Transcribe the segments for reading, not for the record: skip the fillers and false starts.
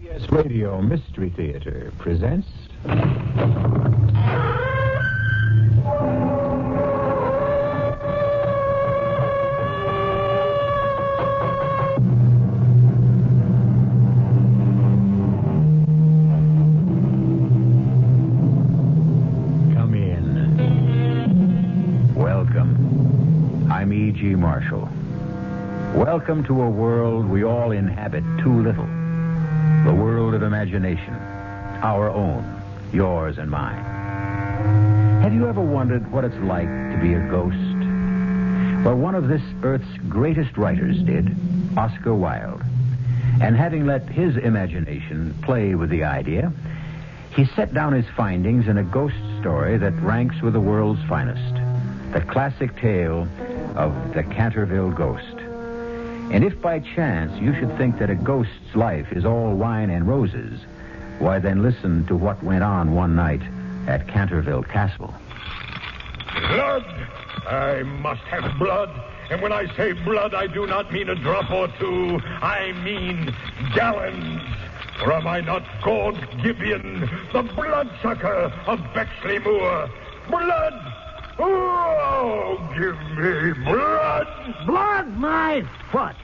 CBS Radio Mystery Theater presents... Come in. Welcome. I'm E.G. Marshall. Welcome to a world we all inhabit too little. The world of imagination. Our own. Yours and mine. Have you ever wondered what it's like to be a ghost? Well, one of this earth's greatest writers did, Oscar Wilde. And having let his imagination play with the idea, he set down his findings in a ghost story that ranks with the world's finest. The classic tale of the Canterville Ghost. And if by chance you should think that a ghost's life is all wine and roses, why then listen to what went on one night at Canterville Castle. Blood! I must have blood. And when I say blood, I do not mean a drop or two. I mean gallons. Or am I not Gord Gibeon, the bloodsucker of Bexley Moor? Blood! Oh, give me blood! Blood, my foot.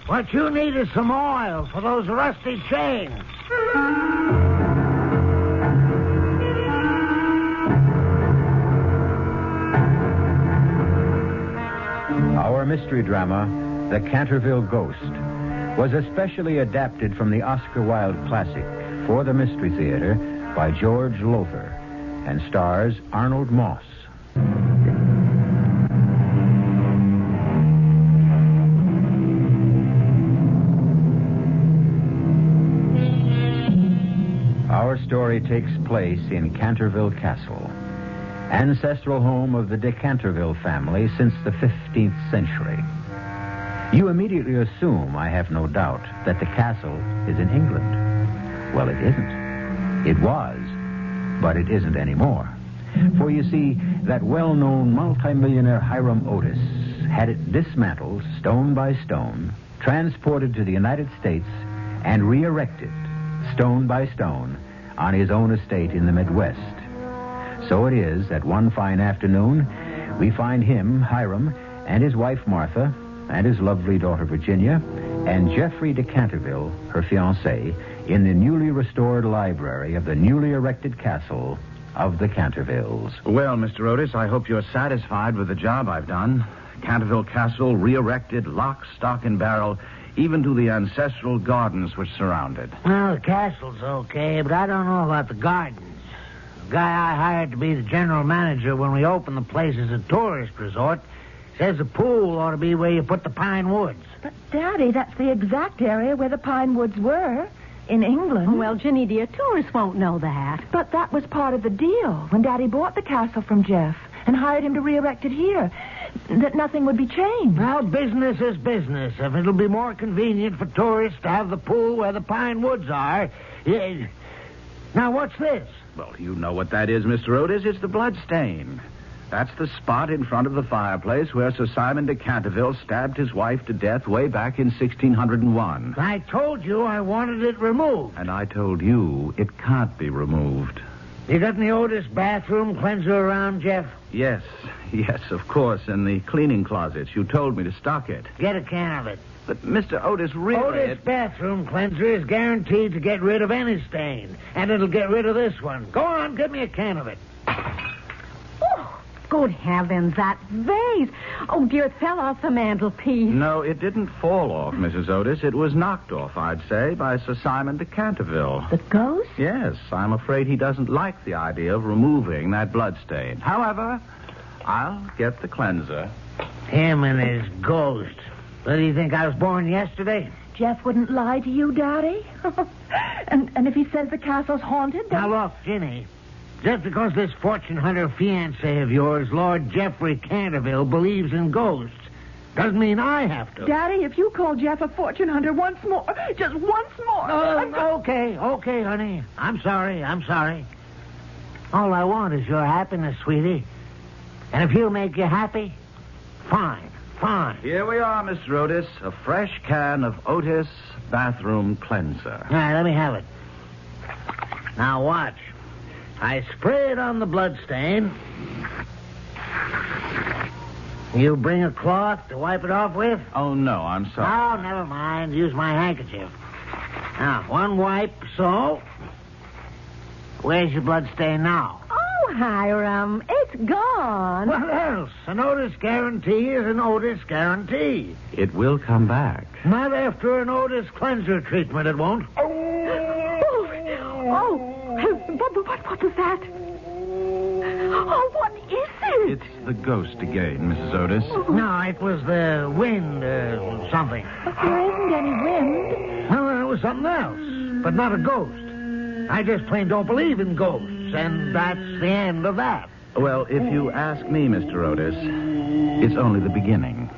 What you need is some oil for those rusty chains. Our mystery drama, The Canterville Ghost, was especially adapted from the Oscar Wilde classic for the Mystery Theater by George Lowther and stars Arnold Moss. Our story takes place in Canterville Castle, ancestral home of the de Canterville family since the 15th century. You immediately assume, I have no doubt, that the castle is in England. Well, it isn't. It was, but it isn't anymore. For you see, that well-known multimillionaire Hiram Otis had it dismantled, stone by stone, transported to the United States, and re-erected, stone by stone, on his own estate in the Midwest. So it is that one fine afternoon, we find him, Hiram, and his wife Martha, and his lovely daughter Virginia, and Geoffrey de Canterville, her fiancé, in the newly restored library of the newly erected castle of the Cantervilles. Well, Mr. Otis, I hope you're satisfied with the job I've done. Canterville Castle re-erected, lock, stock, and barrel, even to the ancestral gardens which surround it. Well, the castle's okay, but I don't know about the gardens. The guy I hired to be the general manager when we opened the place as a tourist resort says the pool ought to be where you put the pine woods. But, Daddy, that's the exact area where the pine woods were, in England. Well, Ginny, dear, tourists won't know that. But that was part of the deal when Daddy bought the castle from Jeff and hired him to re-erect it here, that nothing would be changed. Well, business is business. If it'll be more convenient for tourists to have the pool where the pine woods are... Yeah. Now, what's this? Well, you know what that is, Mr. Otis. It's the blood stain. That's the spot in front of the fireplace where Sir Simon de Canterville stabbed his wife to death way back in 1601. I told you I wanted it removed. And I told you it can't be removed. You got any Otis bathroom cleanser around, Jeff? Yes, of course, in the cleaning closets. You told me to stock it. Get a can of it. But, Mr. Otis, really... Otis bathroom cleanser is guaranteed to get rid of any stain, and it'll get rid of this one. Go on, give me a can of it. Oh, good heavens, that vase. Oh, dear, it fell off the mantelpiece. No, it didn't fall off, Mrs. Otis. It was knocked off, I'd say, by Sir Simon de Canterville. The ghost? Yes, I'm afraid he doesn't like the idea of removing that bloodstain. However, I'll get the cleanser. Him and his ghost. What do you think, I was born yesterday? Jeff wouldn't lie to you, Daddy? and if he says the castle's haunted, then... Now, look, Ginny, just because this fortune hunter fiancé of yours, Lord Geoffrey Canterville, believes in ghosts, doesn't mean I have to. Daddy, if you call Jeff a fortune hunter once more, just once more... Okay, honey. I'm sorry. All I want is your happiness, sweetie. And if he'll make you happy, fine. find? Here we are, Mr. Otis. A fresh can of Otis bathroom cleanser. All right, let me have it. Now watch. I spray it on the bloodstain. You bring a cloth to wipe it off with? Oh, no, I'm sorry. Oh, never mind. Use my handkerchief. Now, one wipe, so. Where's your bloodstain now? Oh, Hiram, it's gone. What else? An Otis guarantee is an Otis guarantee. It will come back. Not after an Otis cleanser treatment, it won't. Oh, what was that? Oh, what is it? It's the ghost again, Mrs. Otis. No, it was the wind or something. There isn't any wind. No, it was something else, but not a ghost. I just plain don't believe in ghosts, and that's the end of that. Well, if you ask me, Mr. Otis, it's only the beginning.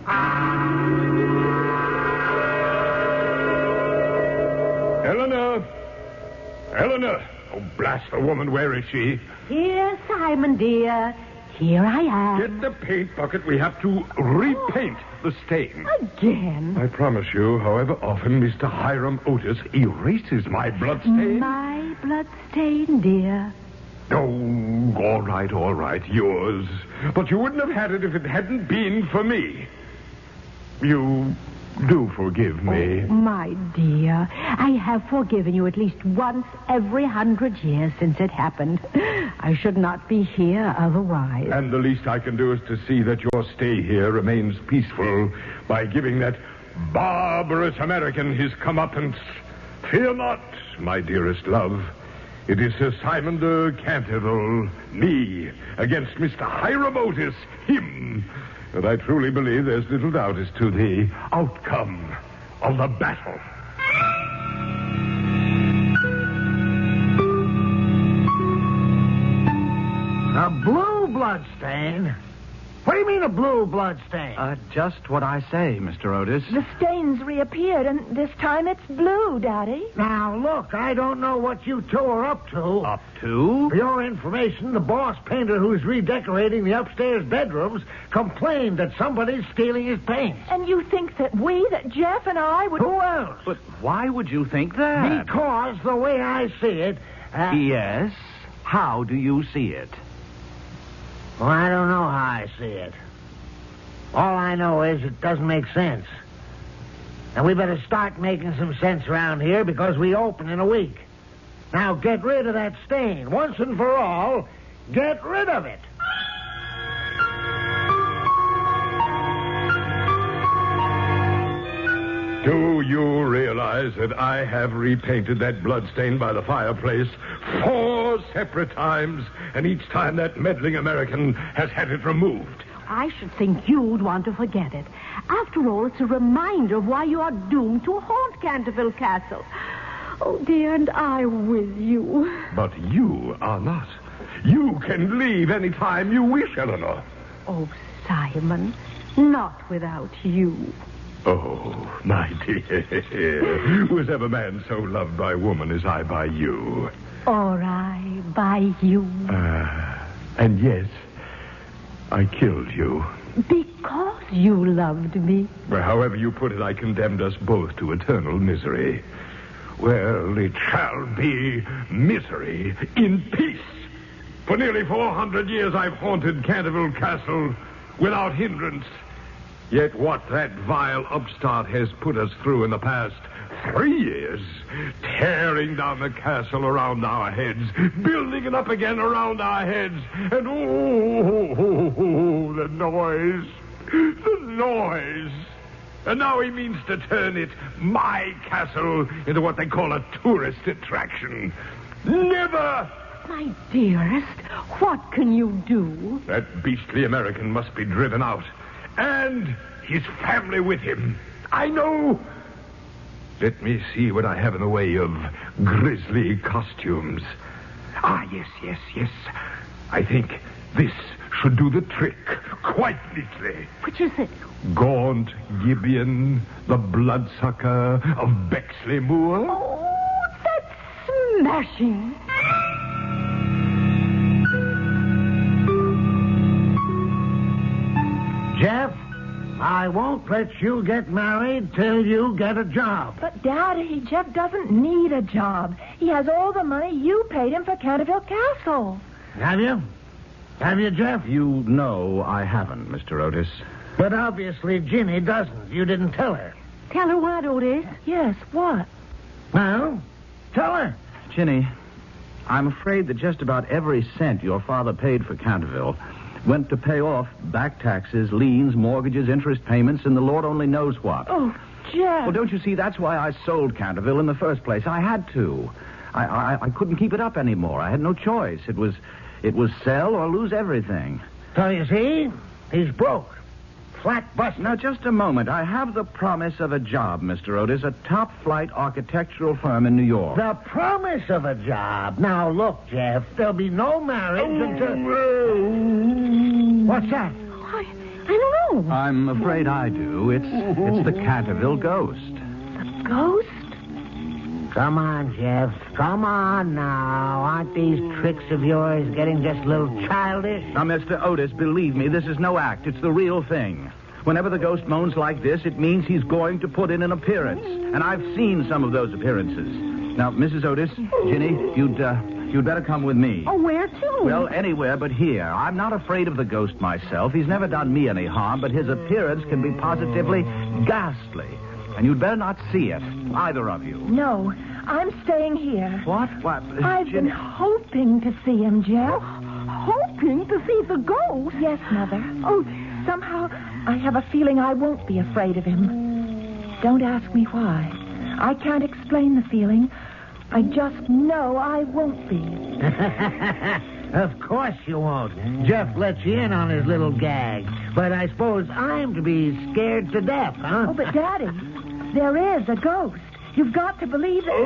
Eleanor! Oh, blast the woman, where is she? Here, Simon, dear. Here I am. Get the paint bucket. We have to repaint the stain. Again? I promise you, however often Mr. Hiram Otis erases my bloodstain. My bloodstain, dear. Oh, all right, yours. But you wouldn't have had it if it hadn't been for me. You do forgive me. Oh, my dear, I have forgiven you at least once every 100 years since it happened. I should not be here otherwise. And the least I can do is to see that your stay here remains peaceful by giving that barbarous American his comeuppance. Fear not, my dearest love. It is Sir Simon de Canterville, me, against Mr. Hiram Otis, him. And I truly believe there's little doubt as to the outcome of the battle. A blue bloodstain? What do you mean a blue bloodstain? Just what I say, Mr. Otis. The stain's reappeared, and this time it's blue, Daddy. Now, look, I don't know what you two are up to. Up to? For your information, the boss painter who's redecorating the upstairs bedrooms complained that somebody's stealing his paint. And you think that Jeff and I would... Who else? But why would you think that? Because the way I see it... Yes? How do you see it? Well, I don't know how I see it. All I know is it doesn't make sense. And we better start making some sense around here because we open in a week. Now get rid of that stain. Once and for all, get rid of it. Do you realize that I have repainted that bloodstain by the fireplace 4 separate times, and each time that meddling American has had it removed? I should think you'd want to forget it. After all, it's a reminder of why you are doomed to haunt Canterville Castle. Oh, dear, and I with you. But you are not. You can leave any time you wish, Eleanor. Oh, Simon, not without you. Oh, my dear. Was ever man so loved by woman as I by you? Or I by you. And yes, I killed you. Because you loved me. Well, however you put it, I condemned us both to eternal misery. Well, it shall be misery in peace. For nearly 400 years I've haunted Canterville Castle without hindrance. Yet what that vile upstart has put us through in the past 3 years, tearing down the castle around our heads, building it up again around our heads, and the noise, the noise. And now he means to turn it, my castle, into what they call a tourist attraction. Never! My dearest, what can you do? That beastly American must be driven out. And his family with him. I know. Let me see what I have in the way of grisly costumes. Yes. I think this should do the trick quite neatly. Which is it? Gaunt Gibeon, the bloodsucker of Bexley Moor. Oh, that's smashing. Jeff, I won't let you get married till you get a job. But, Daddy, Jeff doesn't need a job. He has all the money you paid him for Canterville Castle. Have you? Have you, Jeff? You know I haven't, Mr. Otis. But obviously Ginny doesn't. You didn't tell her. Tell her what, Otis? Yes, what? Well, tell her. Ginny, I'm afraid that just about every cent your father paid for Canterville went to pay off back taxes, liens, mortgages, interest payments, and the Lord only knows what. Oh, Jeff. Well, don't you see, that's why I sold Canterville in the first place. I had to. I couldn't keep it up anymore. I had no choice. It was sell or lose everything. So you see, he's broke. Flat bust. Now, just a moment. I have the promise of a job, Mr. Otis, a top-flight architectural firm in New York. The promise of a job. Now, look, Jeff, there'll be no marriage until... What's that? I don't know. I'm afraid I do. It's the Canterville ghost. The ghost? Come on, Jeff. Come on now. Aren't these tricks of yours getting just a little childish? Now, Mr. Otis, believe me, this is no act. It's the real thing. Whenever the ghost moans like this, it means he's going to put in an appearance. And I've seen some of those appearances. Now, Mrs. Otis, Ginny, you'd better come with me. Oh, where to? Well, anywhere but here. I'm not afraid of the ghost myself. He's never done me any harm, but his appearance can be positively ghastly. And you'd better not see it, either of you. No, I'm staying here. What? I've been hoping to see him, Jeff. Hoping to see the ghost? Yes, Mother. Oh, somehow I have a feeling I won't be afraid of him. Don't ask me why. I can't explain the feeling. I just know I won't be. Of course you won't. Jeff lets you in on his little gag. But I suppose I'm to be scared to death, huh? Oh, but Daddy, there is a ghost. You've got to believe it. Look!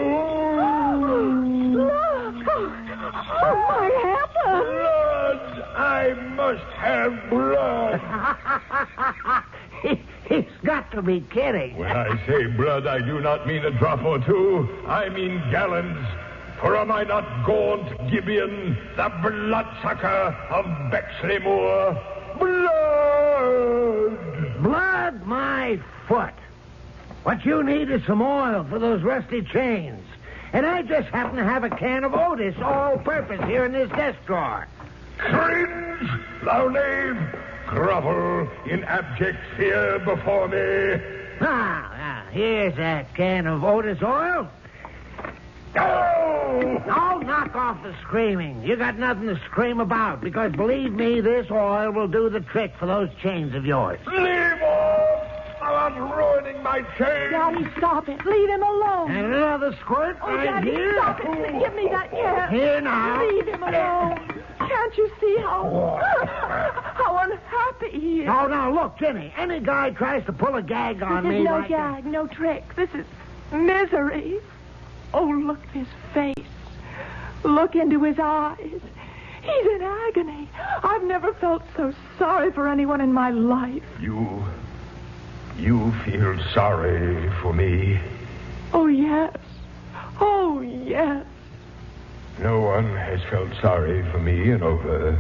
Oh, my happened! Blood! I must have blood. He's got to be kidding. When I say blood, I do not mean a drop or two. I mean gallons. For am I not gaunt Gibeon, the bloodsucker of Bexley Moor? Blood! Blood, my foot. What you need is some oil for those rusty chains. And I just happen to have a can of Otis all-purpose here in this desk drawer. Cringe, thou knave! Grovel in abject fear before me. Here's that can of Otis oil. Oh! Oh, knock off the screaming. You got nothing to scream about, because believe me, this oil will do the trick for those chains of yours. Leave off! Thou art ruining my chain. Daddy, stop it. Leave him alone. And another squirt Oh, right Daddy, here. stop it. Give me that can. Here now. Leave him alone. Can't you see how unhappy he is? Oh, now, look, Jenny, any guy tries to pull a gag on This me is no like gag, no trick. This is misery. Oh, look at his face. Look into his eyes. He's in agony. I've never felt so sorry for anyone in my life. You feel sorry for me? Oh, yes. Oh, yes. No one has felt sorry for me in over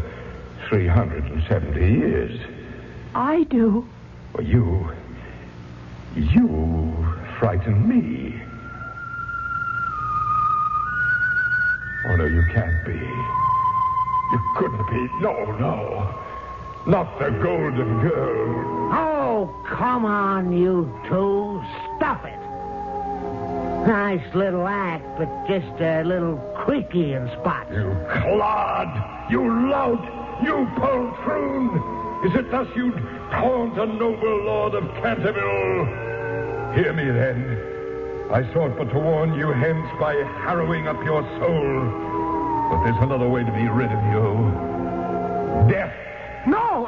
370 years. I do. Well, you frighten me. Oh, no, you can't be. You couldn't be. No. Not the Golden Girl. Oh, come on, you two. Stuff it. Nice little act, but just a little creaky in spots. You clod! You lout! You poltroon! Is it thus you'd taunt a noble lord of Canterville? Hear me, then. I sought but to warn you hence by harrowing up your soul. But there's another way to be rid of you. Death! No,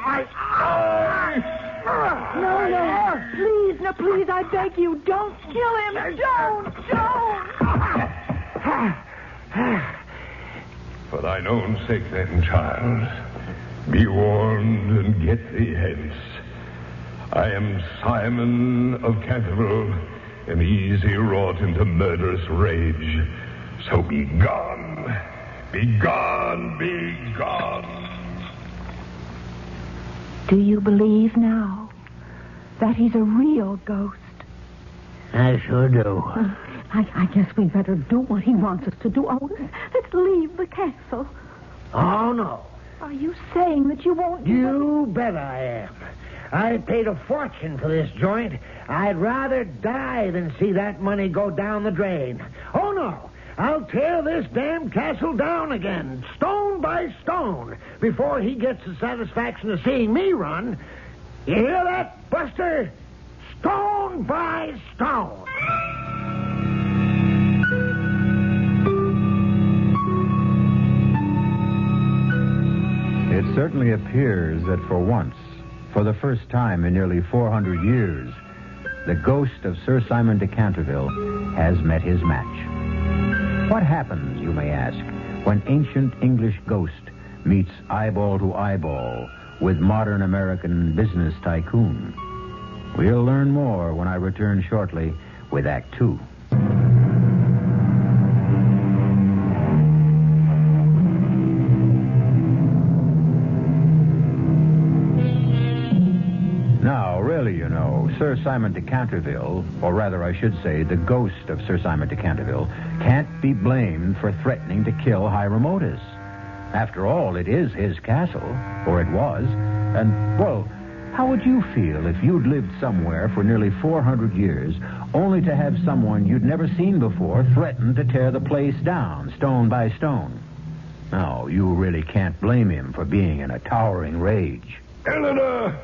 No, please, I beg you, don't kill him. Don't. For thine own sake, then, child, be warned and get thee hence. I am Simon of Canterville, am easy wrought into murderous rage. So be gone. Be gone, be gone. Do you believe now? that he's a real ghost? I sure do. I guess we'd better do what he wants us to do, Otis. Let's leave the castle. Oh, no. Are you saying that you won't do You bet I am. I paid a fortune for this joint. I'd rather die than see that money go down the drain. Oh, no. I'll tear this damn castle down again, stone by stone, before he gets the satisfaction of seeing me run. You hear that, Buster? Stone by stone. It certainly appears that for once, for the first time in nearly 400 years, the ghost of Sir Simon de Canterville has met his match. What happens, you may ask, when ancient English ghost meets eyeball to eyeball with modern American business tycoon? We'll learn more when I return shortly with Act 2. Now, really, you know, Sir Simon de Canterville, or rather I should say the ghost of Sir Simon de Canterville, can't be blamed for threatening to kill Hiram Otis. After all, it is his castle, or it was, and, well, how would you feel if you'd lived somewhere for nearly 400 years only to have someone you'd never seen before threaten to tear the place down, stone by stone? No, you really can't blame him for being in a towering rage. Eleanor,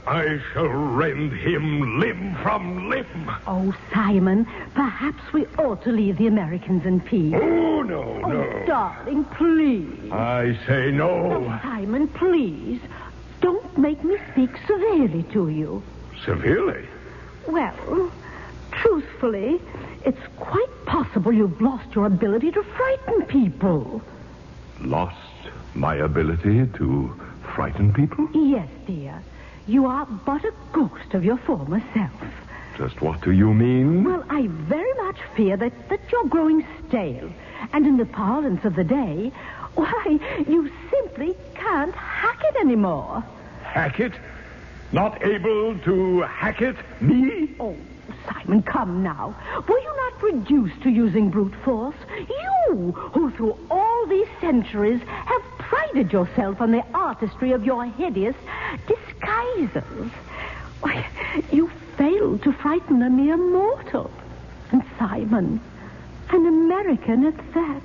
I shall rend him limb from limb. Oh, Simon, perhaps we ought to leave the Americans in peace. Oh, no. Oh, darling, please. I say no. Oh, Simon, please. Don't make me speak severely to you. Severely? Well, truthfully, it's quite possible you've lost your ability to frighten people. Lost my ability to frighten people? Yes, dear. You are but a ghost of your former self. Just what do you mean? Well, I very much fear that you're growing stale. And in the parlance of the day, why, you simply can't hack it anymore. Hack it? Not able to hack it? Me? Oh, Simon, come now. Were you not reduced to using brute force? You, who through all these centuries have prided yourself on the artistry of your hideous disguises. Why, you failed to frighten a mere mortal. And Simon, an American at that.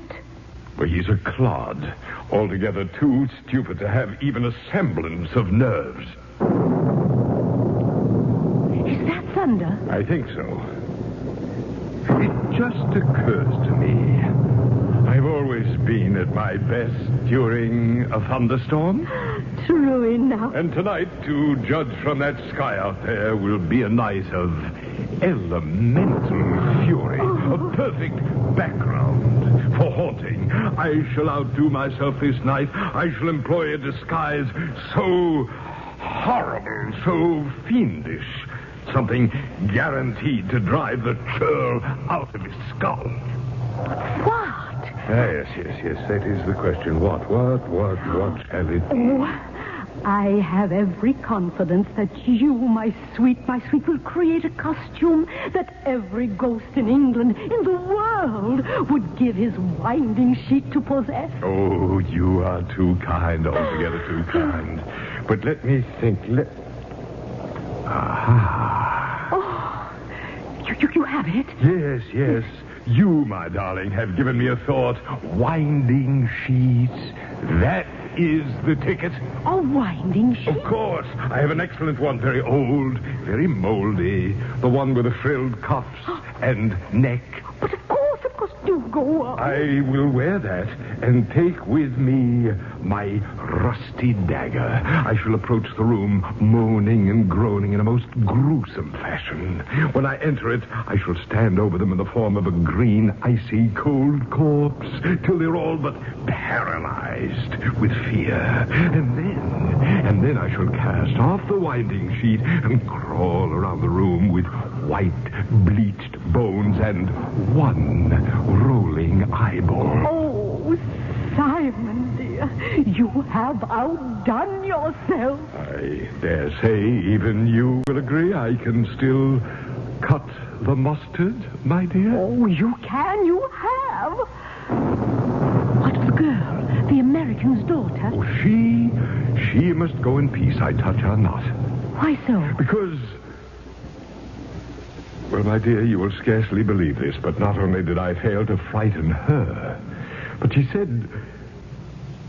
Well, he's a clod. Altogether too stupid to have even a semblance of nerves. Is that thunder? I think so. It just occurs to me. I've always been at my best during a thunderstorm. True enough. And tonight, to judge from that sky out there, will be a night of elemental fury. A perfect background for haunting. I shall outdo myself this night. I shall employ a disguise so horrible, so fiendish. Something guaranteed to drive the churl out of his skull. What? Yes. That is the question. What shall it be? Oh, I have every confidence that you, my sweet, will create a costume that every ghost in England, in the world, would give his winding sheet to possess. Oh, you are too kind, altogether too kind. But let me think. Aha. Oh, you have it? Yes. You, my darling, have given me a thought. Winding sheets. That is the ticket. A winding sheet? Of course. I have an excellent one. Very old, very moldy. The one with the frilled cuffs and neck. But of course, do go on. I will wear that and take with me my rusty dagger. I shall approach the room moaning and groaning in a most gruesome fashion. When I enter it, I shall stand over them in the form of a green, icy, cold corpse till they're all but paralyzed with fear. And then I shall cast off the winding sheet and crawl around the room with white, bleached bones and one rolling eyeball. Oh, Simon, dear. You have outdone yourself. I dare say even you will agree I can still cut the mustard, my dear. Oh, you can. You have. What of the girl? The American's daughter? Oh, she must go in peace. I touch her not. Why so? Because... Well, my dear, you will scarcely believe this, but not only did I fail to frighten her, but she said...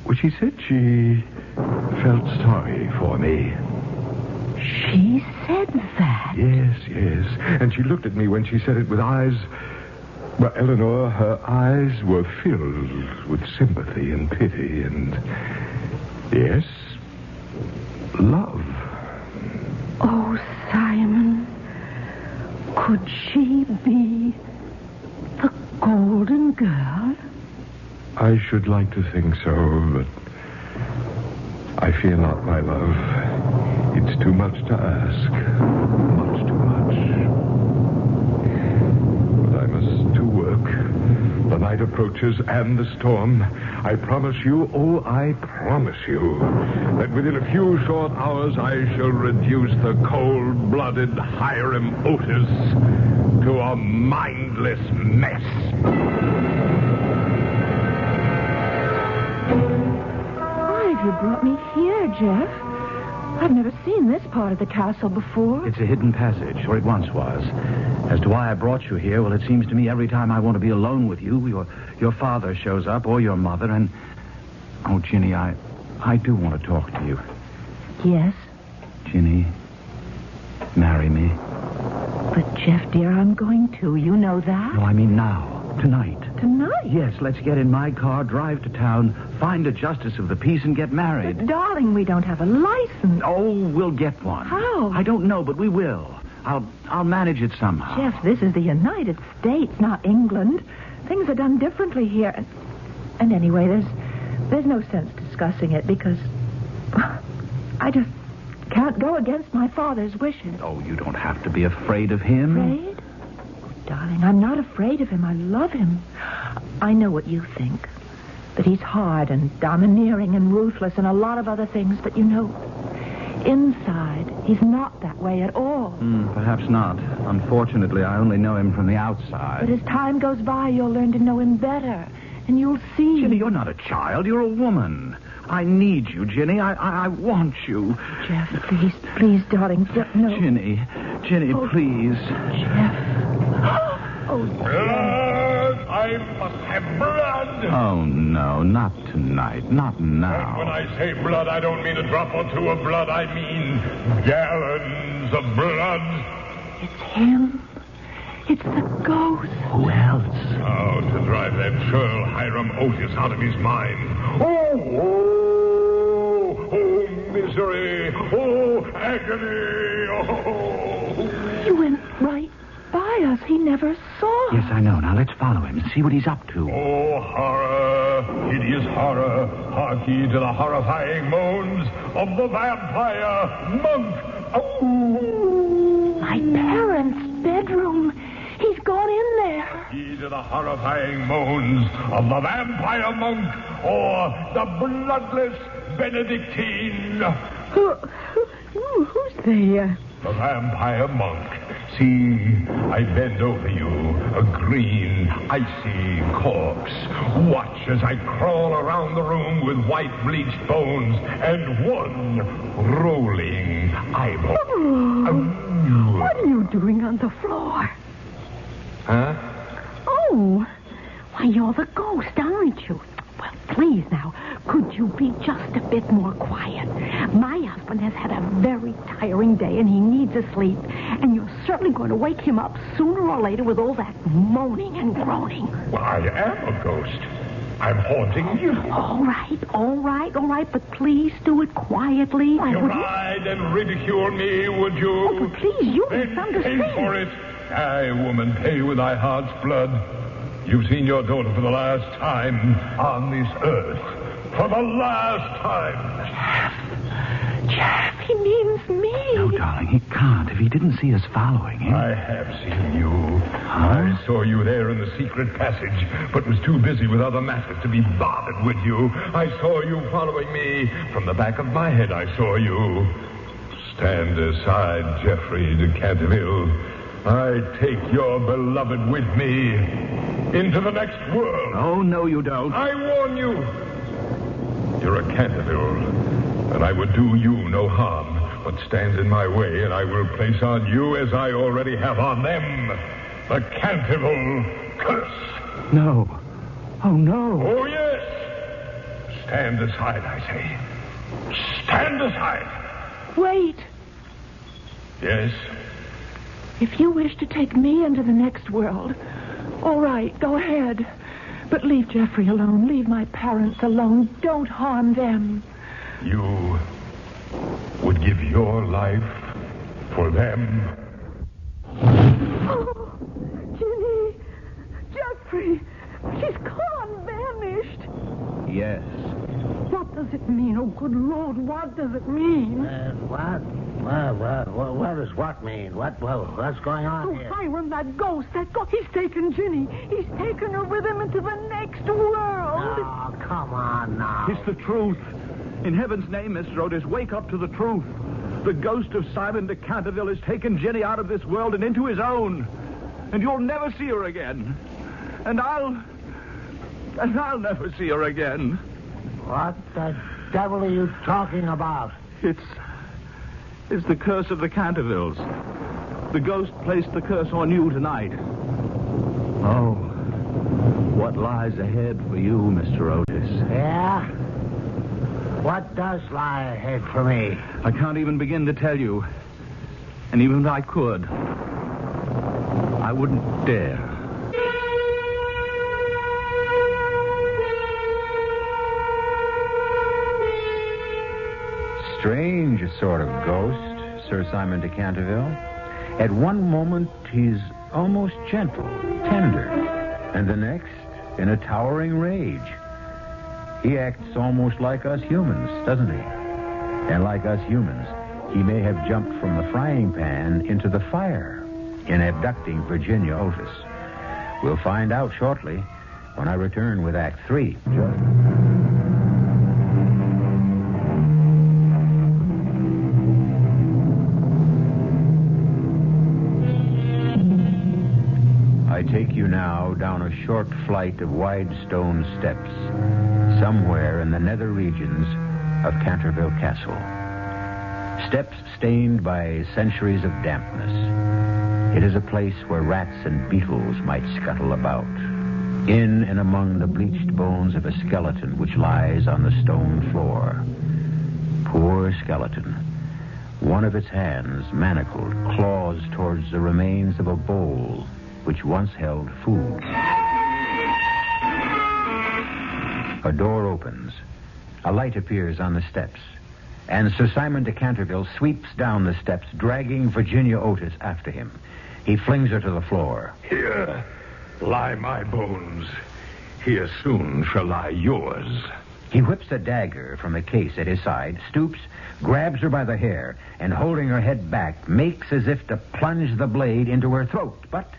Well, she said she felt sorry for me. She said that? Yes. And she looked at me when she said it with eyes... Well, Eleanor, her eyes were filled with sympathy and pity and... Yes, love. Oh, Simon, could she be the golden girl? I should like to think so, but I fear not, my love. It's too much to ask. Much too much. But I must to work. The night approaches and the storm. I promise you, that within a few short hours I shall reduce the cold-blooded Hiram Otis to a mindless mess. Why have you brought me here, Jeff? I've never seen this part of the castle before. It's a hidden passage, or it once was. As to why I brought you here, well, it seems to me every time I want to be alone with you, your father shows up, or your mother, and... Oh, Ginny, I do want to talk to you. Yes? Ginny, marry me. But, Jeff, dear, I'm going to. You know that. No, I mean now. Tonight. Tonight? Yes, let's get in my car, drive to town, find a justice of the peace, and get married. But, darling, we don't have a license. Oh, we'll get one. How? I don't know, but we will. I'll manage it somehow. Jeff, this is the United States, not England. Things are done differently here. And anyway, there's no sense discussing it because I just can't go against my father's wishes. Oh, you don't have to be afraid of him. Afraid? Oh, darling, I'm not afraid of him. I love him. I know what you think. That he's hard and domineering and ruthless and a lot of other things, but you know, inside, he's not that way at all. Perhaps not. Unfortunately, I only know him from the outside. But as time goes by, you'll learn to know him better. And you'll see... Ginny, you're not a child. You're a woman. I need you, Ginny. I want you. Jeff, please, darling, no. Ginny, please. Jeff. Oh, Blood! I must have blood! Oh, no, not tonight. Not now. And when I say blood, I don't mean a drop or two of blood. I mean gallons of blood. It's him. It's the ghost. Who else? Oh, to drive that churl Hiram Otis out of his mind. Oh, misery. Oh, agony. Oh. He went right by us. He never saw us. Yes, I know. Now let's follow him and see what he's up to. Oh, horror, hideous horror. Hark ye to the horrifying moans of the vampire monk. Oh. My parents' bedroom. He's gone in there. Ye to the horrifying moans of the vampire monk or the bloodless Benedictine. Who's there? The vampire monk. See, I bend over you, a green, icy corpse. Watch as I crawl around the room with white bleached bones and one rolling eyeball. Oh, what are you doing on the floor? Huh? Oh, why, you're the ghost, aren't you? Well, please now, could you be just a bit more quiet? My husband has had a very tiring day, and he needs a sleep. And you're certainly going to wake him up sooner or later with all that moaning and groaning. Well, I am a ghost. I'm haunting you. All right, but please do it quietly. You lied and ridiculed me, would you? Oh, but please, you Then misunderstand. pay for it. Aye, woman, pay with thy heart's blood. You've seen your daughter for the last time on this earth. For the last time. Jeff, He means me. No, darling, he can't if he didn't see us following him. I have seen you. I saw you there in the secret passage, but was too busy with other matters to be bothered with you. I saw you following me. From the back of my head, I saw you. Stand aside, Geoffrey de Canterville. I take your beloved with me into the next world. Oh, no, you don't. I warn you. You're a Canterville, and I would do you no harm. But stand in my way, and I will place on you, as I already have on them, the Canterville curse. No. Oh, no. Oh, yes. Stand aside, I say. Stand aside. Wait. Yes? If you wish to take me into the next world, all right, go ahead. But leave Geoffrey alone. Leave my parents alone. Don't harm them. You would give your life for them? Oh, Ginny. Geoffrey. She's gone, vanished. Yes. What does it mean? Oh, good Lord, what does it mean? What? What does what mean? What's going on here? Hiram, that ghost, he's taken Ginny. He's taken her with him into the next world. Oh, come on now. It's the truth. In heaven's name, Mr. Otis, wake up to the truth. The ghost of Simon de Canterville has taken Ginny out of this world and into his own. And you'll never see her again. And I'll never see her again. What the devil are you talking about? It's the curse of the Cantervilles. The ghost placed the curse on you tonight. Oh, what lies ahead for you, Mr. Otis? Yeah? What does lie ahead for me? I can't even begin to tell you. And even if I could, I wouldn't dare. Strange sort of ghost, Sir Simon de Canterville. At one moment, he's almost gentle, tender, and the next, in a towering rage. He acts almost like us humans, doesn't he? And like us humans, he may have jumped from the frying pan into the fire in abducting Virginia Otis. We'll find out shortly when I return with Act 3. I take you now down a short flight of wide stone steps, somewhere in the nether regions of Canterville Castle. Steps stained by centuries of dampness. It is a place where rats and beetles might scuttle about, in and among the bleached bones of a skeleton which lies on the stone floor. Poor skeleton. One of its hands, manacled, claws towards the remains of a bowl which once held food. A door opens. A light appears on the steps, and Sir Simon de Canterville sweeps down the steps, dragging Virginia Otis after him. He flings her to the floor. Here lie my bones. Here soon shall lie yours. He whips a dagger from the case at his side, stoops, grabs her by the hair, and holding her head back, makes as if to plunge the blade into her throat. But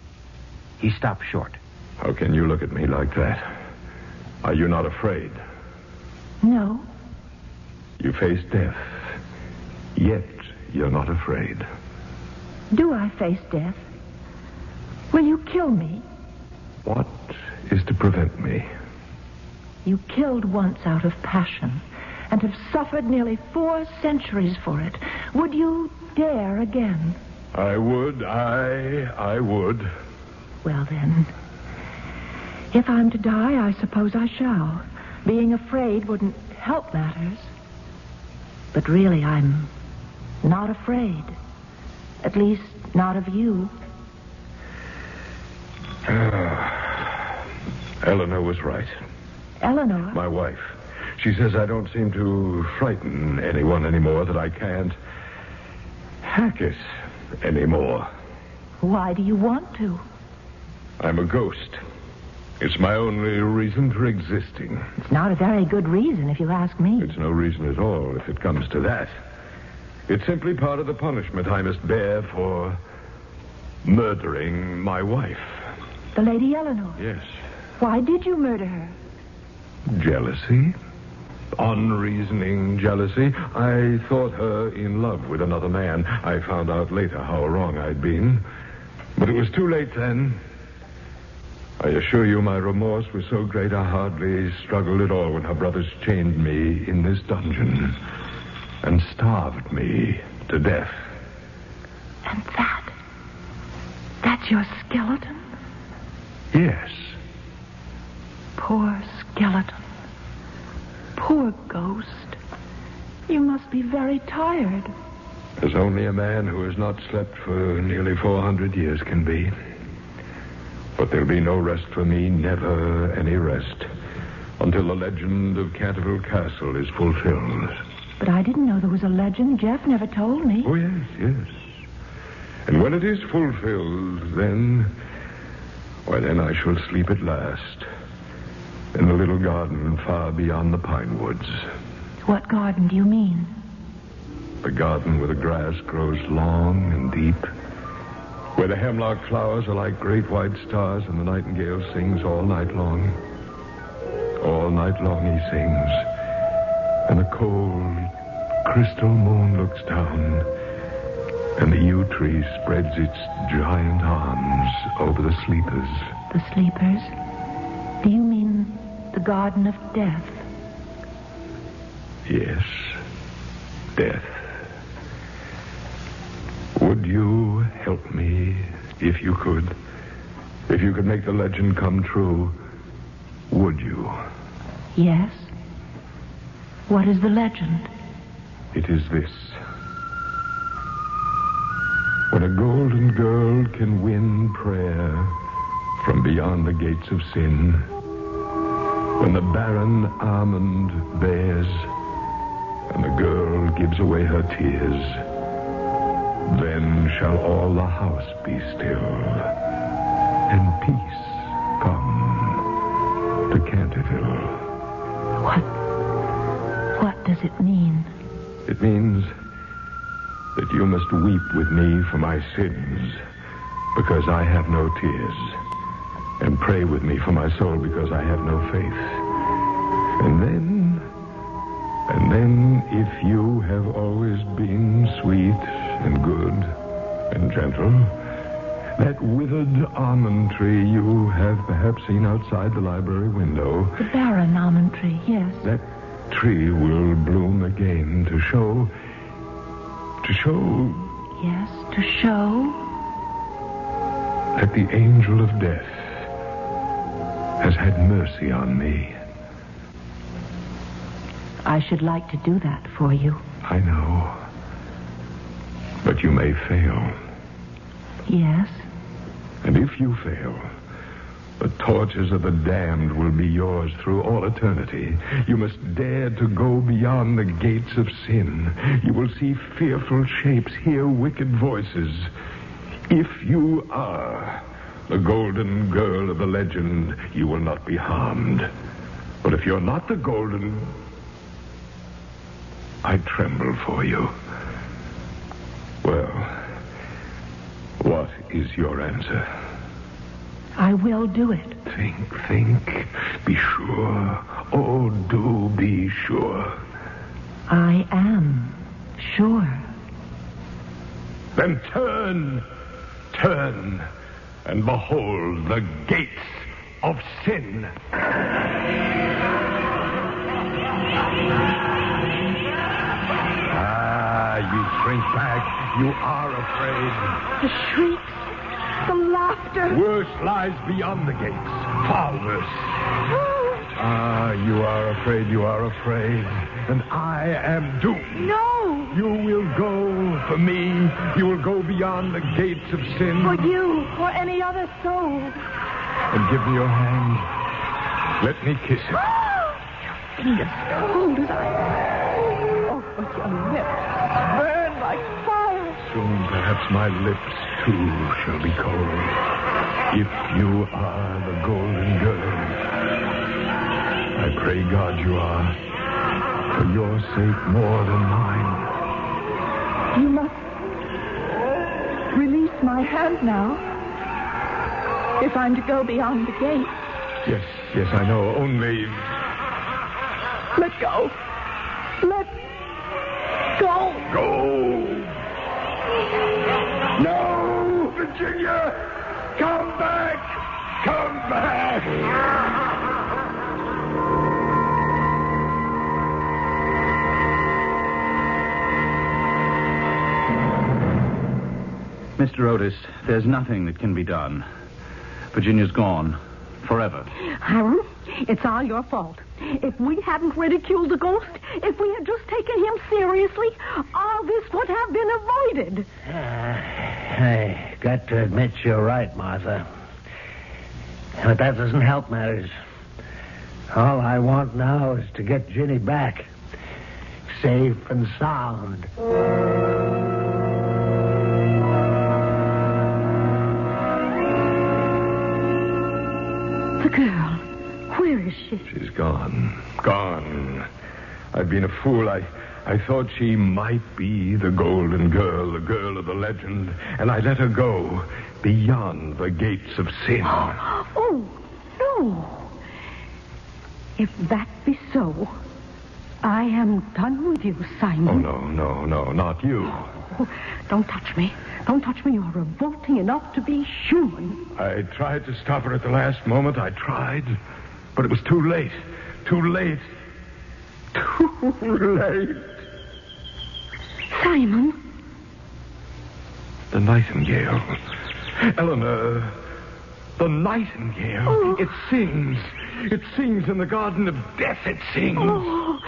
he stops short. How can you look at me like that? Are you not afraid? No. You face death, yet you're not afraid. Do I face death? Will you kill me? What is to prevent me? You killed once out of passion and have suffered nearly 4 centuries for it. Would you dare again? I would. Well, then, if I'm to die, I suppose I shall. Being afraid wouldn't help matters. But really, I'm not afraid. At least, not of you. Eleanor was right. Eleanor? My wife. She says I don't seem to frighten anyone anymore, that I can't hack it anymore. Why do you want to? I'm a ghost. It's my only reason for existing. It's not a very good reason, if you ask me. It's no reason at all, if it comes to that. It's simply part of the punishment I must bear for murdering my wife. The Lady Eleanor? Yes. Why did you murder her? Jealousy. Unreasoning jealousy. I thought her in love with another man. I found out later how wrong I'd been. But it was too late then. I assure you my remorse was so great I hardly struggled at all when her brothers chained me in this dungeon and starved me to death. And that's your skeleton? Yes. Poor skeleton. Poor ghost. You must be very tired. As only a man who has not slept for nearly 400 years can be. But there'll be no rest for me, never any rest, until the legend of Canterville Castle is fulfilled. But I didn't know there was a legend. Jeff never told me. Oh, yes, yes. And when it is fulfilled, then I shall sleep at last in the little garden far beyond the pine woods. What garden do you mean? The garden where the grass grows long and deep, where the hemlock flowers are like great white stars and the nightingale sings all night long. All night long he sings, and the cold, crystal moon looks down, and the yew tree spreads its giant arms over the sleepers. The sleepers? Do you mean the garden of death? Yes, death. Would you help me if you could? If you could make the legend come true, would you? Yes. What is the legend? It is this. When a golden girl can win prayer from beyond the gates of sin, when the barren almond bears and the girl gives away her tears, then shall all the house be still, and peace come to Canterville. What does it mean? It means that you must weep with me for my sins, because I have no tears, and pray with me for my soul, because I have no faith. And then, if you have always been sweet and good and gentle, that withered almond tree you have perhaps seen outside the library window. The barren almond tree, yes. That tree will bloom again to show... Yes, to show? That the angel of death has had mercy on me. I should like to do that for you. I know. But you may fail. Yes? And if you fail, the tortures of the damned will be yours through all eternity. You must dare to go beyond the gates of sin. You will see fearful shapes, hear wicked voices. If you are the golden girl of the legend, you will not be harmed. But if you're not the golden... I tremble for you. Well, what is your answer? I will do it. Think. Be sure. Oh, do be sure. I am sure. Then turn, and behold the gates of sin. You shrink back. You are afraid. The shrieks, the laughter. Worse lies beyond the gates. Far worse. You are afraid. And I am doomed. No. You will go for me. You will go beyond the gates of sin. For you, or any other soul. And give me your hand. Let me kiss it. Be as cold as I. Oh, but your lips burn like fire. Soon, perhaps my lips, too, shall be cold. If you are the golden girl. I pray God you are. For your sake more than mine. You must release my hand now. If I'm to go beyond the gate. Yes, I know. Only... Let go. Let go. Go! No, Virginia! Come back! Come back! Mr. Otis, there's nothing that can be done. Virginia's gone. Forever. Hiram, it's all your fault. If we hadn't ridiculed the ghost, if we had just taken him seriously, all this would have been avoided. I got to admit you're right, Martha. But that doesn't help matters. All I want now is to get Ginny back. Safe and sound. The girl, where is she? She's gone. Gone. I've been a fool. I thought she might be the golden girl, the girl of the legend, and I let her go beyond the gates of sin. Oh, no. If that be so, I am done with you, Simon. Oh, no, not you. Oh, don't touch me. Don't touch me. You're revolting enough to be human. I tried to stop her at the last moment. I tried. But it was too late. Too late. Too late. Simon. The nightingale. Eleanor. The nightingale. Oh. It sings. It sings in the garden of death. It sings. Oh,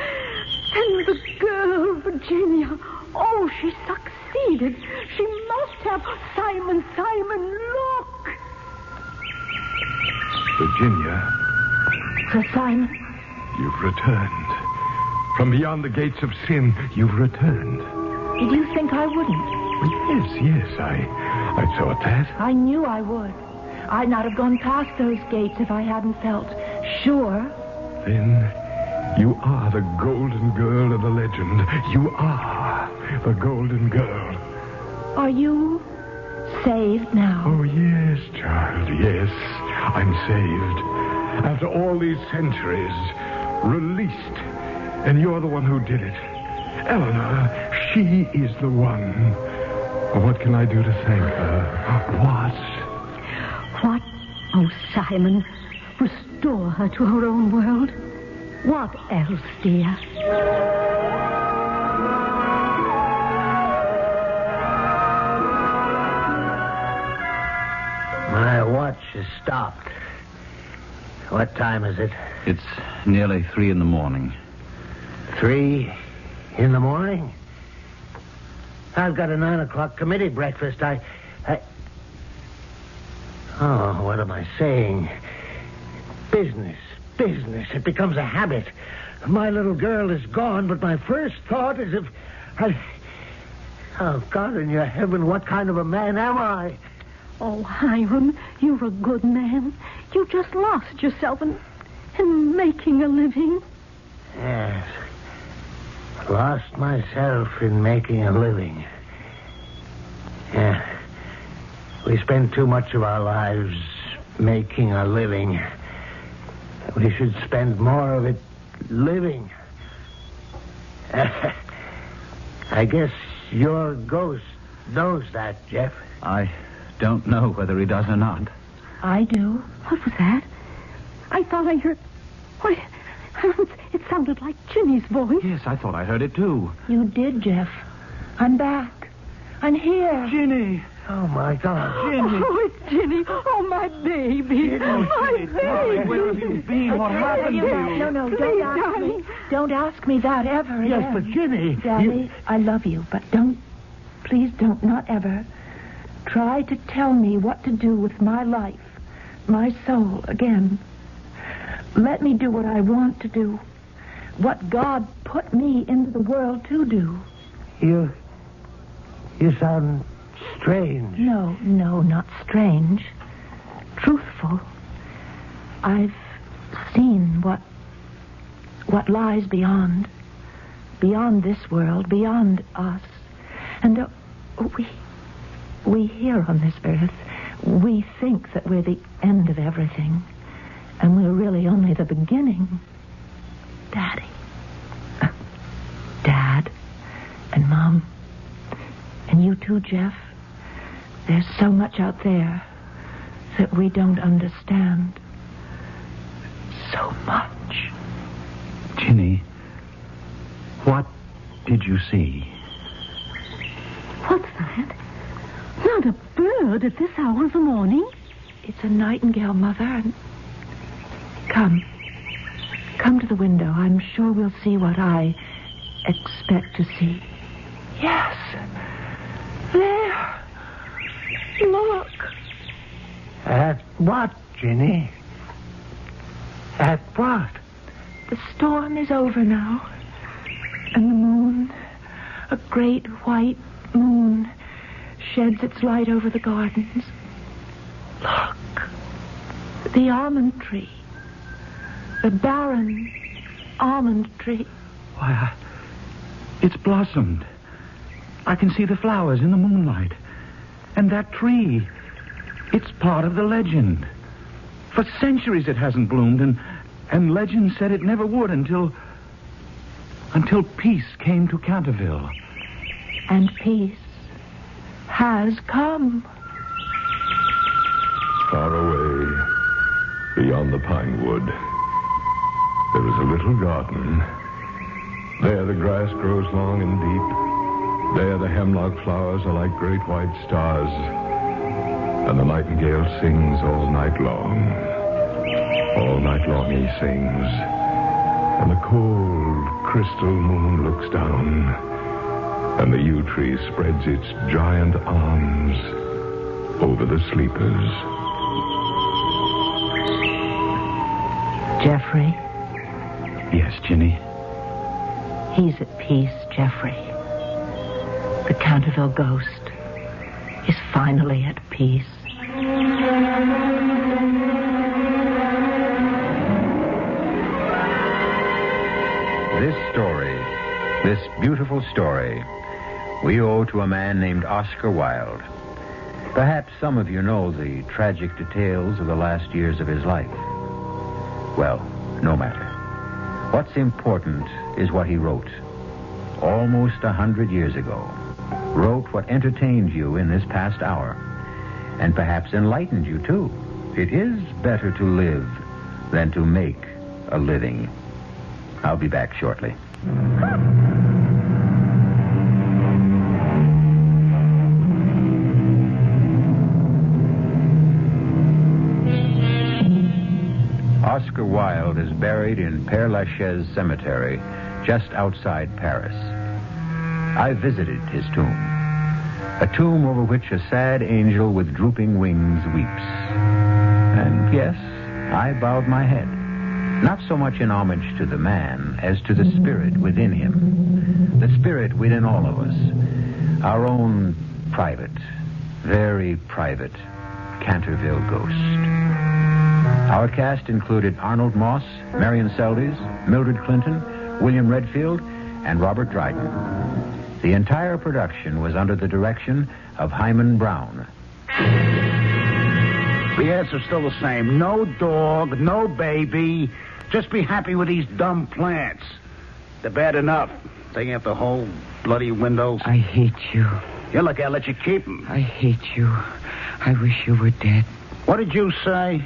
and the girl, Virginia. Oh, she succeeded. She must have. Simon, look. Virginia. Sir Simon. You've returned. From beyond the gates of sin, you've returned. Did you think I wouldn't? Yes, I thought that. I knew I would. I'd not have gone past those gates if I hadn't felt sure. Then you are the golden girl of the legend. You are the golden girl. Are you saved now? Oh, yes, child, yes. I'm saved. After all these centuries, released. And you're the one who did it. Eleanor, she is the one. What can I do to thank her? What? What? Oh, Simon, restore her to her own world. What else, dear? My watch is stopped. What time is it? It's nearly 3 a.m. 3 a.m? I've got a 9 o'clock committee breakfast. Oh, what am I saying? Business. It becomes a habit. My little girl is gone, but my first thought is if Oh, God in your heaven, what kind of a man am I? Oh, Hiram, you're a good man. You just lost yourself in making a living. Yes. Lost myself in making a living. Yeah. We spend too much of our lives making a living. We should spend more of it living. I guess your ghost knows that, Jeff. I don't know whether he does or not. I do. What was that? I thought I heard... What? It sounded like Ginny's voice. Yes, I thought I heard it, too. You did, Jeff. I'm back. I'm here. Ginny! Oh, my God. Ginny! Oh, it's Ginny. Oh, my baby. My baby. Where have you been? What happened to you? No, Please, don't ask darling. me. Don't ask me that ever Yes, again. but Ginny... Daddy, I love you, but please don't, not ever, try to tell me what to do with my life, my soul, again. Let me do what I want to do, what God put me into the world to do. You sound strange. No, not strange. Truthful. I've seen what lies beyond this world, beyond us. And we here on this earth, we think that we're the end of everything. And we're really only the beginning. Daddy. Dad. And Mom. And you too, Jeff. There's so much out there that we don't understand. So much. Ginny, what did you see? What's that? Not a bird at this hour of the morning. It's a nightingale, Mother. And Come to the window. I'm sure we'll see what I expect to see. Yes. There. Look. At what, Ginny? At what? The storm is over now. And the moon, a great white moon, sheds its light over the gardens. Look. The almond tree. The barren almond tree. Why, it's blossomed. I can see the flowers in the moonlight. And that tree, it's part of the legend. For centuries it hasn't bloomed, and legend said it never would until peace came to Canterville. And peace has come. Far away, beyond the pine wood, there is a little garden. There the grass grows long and deep. There the hemlock flowers are like great white stars. And the nightingale sings all night long. All night long he sings. And the cold crystal moon looks down. And the yew tree spreads its giant arms over the sleepers. Jeffrey? Yes, Ginny? He's at peace, Jeffrey. The Canterville ghost is finally at peace. This story, this beautiful story, we owe to a man named Oscar Wilde. Perhaps some of you know the tragic details of the last years of his life. Well, no matter. What's important is what he wrote. Almost 100 years ago. Wrote what entertained you in this past hour. And perhaps enlightened you, too. It is better to live than to make a living. I'll be back shortly. Oscar Wilde is buried in Père Lachaise Cemetery, just outside Paris. I visited his tomb. A tomb over which a sad angel with drooping wings weeps. And yes, I bowed my head. Not so much in homage to the man as to the spirit within him. The spirit within all of us. Our own private, very private Canterville ghost. Our cast included Arnold Moss, Marion Seldes, Mildred Clinton, William Redfield, and Robert Dryden. The entire production was under the direction of Himan Brown. The answer's still the same. No dog, no baby. Just be happy with these dumb plants. They're bad enough. Taking out the whole bloody windows. I hate you. Yeah, look, I'll let you keep them. I hate you. I wish you were dead. What did you say?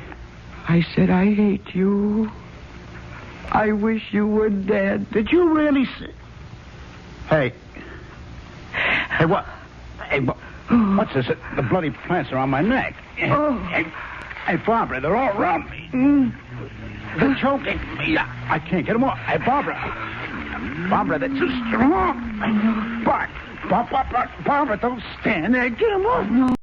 I said I hate you. I wish you were dead. Did you really say... Hey, what? Hey, what's this? The bloody plants are on my neck. Hey, Barbara, they're all around me. They're choking me. I can't get them off. Hey, Barbara, they're too strong. Barbara, don't stand there. Get them off. No.